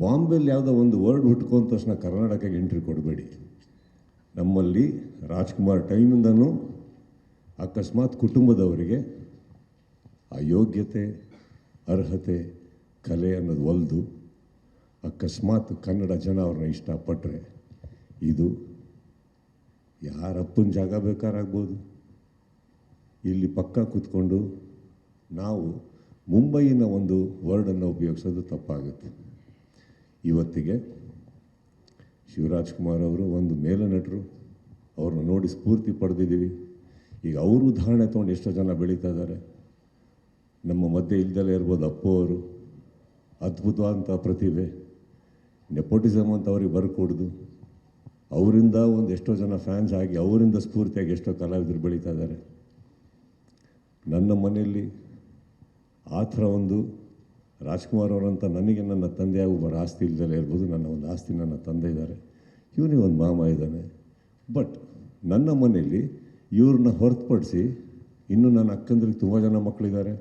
ಬಾಂಬೆಲಿ ಯಾವುದೋ ಒಂದು ವರ್ಡ್ ಹುಟ್ಕೊಂಡ ತಕ್ಷಣ ಕರ್ನಾಟಕಕ್ಕೆ ಎಂಟ್ರಿ ಕೊಡಬೇಡಿ. ನಮ್ಮಲ್ಲಿ ರಾಜ್ಕುಮಾರ್ ಟೈಮಿಂದನೂ ಅಕಸ್ಮಾತ್ ಕುಟುಂಬದವರಿಗೆ ಆ ಯೋಗ್ಯತೆ, ಅರ್ಹತೆ, ಕಲೆ ಅನ್ನೋದು ಒಲ್ದು ಅಕಸ್ಮಾತ್ ಕನ್ನಡ ಜನ ಅವ್ರನ್ನ ಇಷ್ಟಪಟ್ಟರೆ ಇದು ಯಾರಪ್ಪನ ಜಾಗ ಬೇಕಾರಾಗ್ಬೋದು. ಇಲ್ಲಿ ಪಕ್ಕ ಕೂತ್ಕೊಂಡು ನಾವು ಮುಂಬೈನ ಒಂದು ವರ್ಡನ್ನು ಉಪಯೋಗಿಸೋದು ತಪ್ಪಾಗುತ್ತೆ. ಇವತ್ತಿಗೆ ಶಿವರಾಜ್ಕುಮಾರ್ ಅವರು ಒಂದು ಮೇಲನಟರು, ಅವ್ರನ್ನ ನೋಡಿ ಸ್ಫೂರ್ತಿ ಪಡೆದಿದ್ದೀವಿ. ಈಗ ಅವರು ಉದಾಹರಣೆ ತೊಗೊಂಡು ಎಷ್ಟೋ ಜನ ಬೆಳೀತಾ ಇದ್ದಾರೆ. ನಮ್ಮ ಮಧ್ಯೆ ಇಲ್ದಲೇ ಇರ್ಬೋದು ಅಪ್ಪು ಅವರು, ಅದ್ಭುತವಾದಂಥ ಪ್ರತಿಭೆ. ನೆಪೋಟಿಸಮ್ ಅಂತ ಅವ್ರಿಗೆ ಬರ್ಕೊಡ್ದು ಅವರಿಂದ ಒಂದು ಎಷ್ಟೋ ಜನ ಫ್ಯಾನ್ಸ್ ಆಗಿ ಅವರಿಂದ ಸ್ಫೂರ್ತಿಯಾಗಿ ಎಷ್ಟೋ ಕಲಾವಿದರು ಬೆಳೀತಾ ಇದ್ದಾರೆ. ನನ್ನ ಮನೆಯಲ್ಲಿ ಆ ಥರ ಒಂದು ರಾಜ್ಕುಮಾರ್ ಅವರಂತ ನನಗೆ ನನ್ನ ತಂದೆಯಾಗಿ ಒಬ್ಬರು ಆಸ್ತಿ ಇಲ್ದಲೇ ಇರ್ಬೋದು. ನನ್ನ ಒಂದು ಆಸ್ತಿ ನನ್ನ ತಂದೆ ಇದ್ದಾರೆ, ಇವನಿಗೆ ಒಂದು ಮಾಮ ಇದ್ದಾನೆ. ಬಟ್ ನನ್ನ ಮನೆಯಲ್ಲಿ ಇವ್ರನ್ನ ಹೊರತುಪಡಿಸಿ ಇನ್ನೂ ನನ್ನ ಅಕ್ಕಂದ್ರಿಗೆ ತುಂಬ ಜನ ಮಕ್ಕಳಿದ್ದಾರೆ.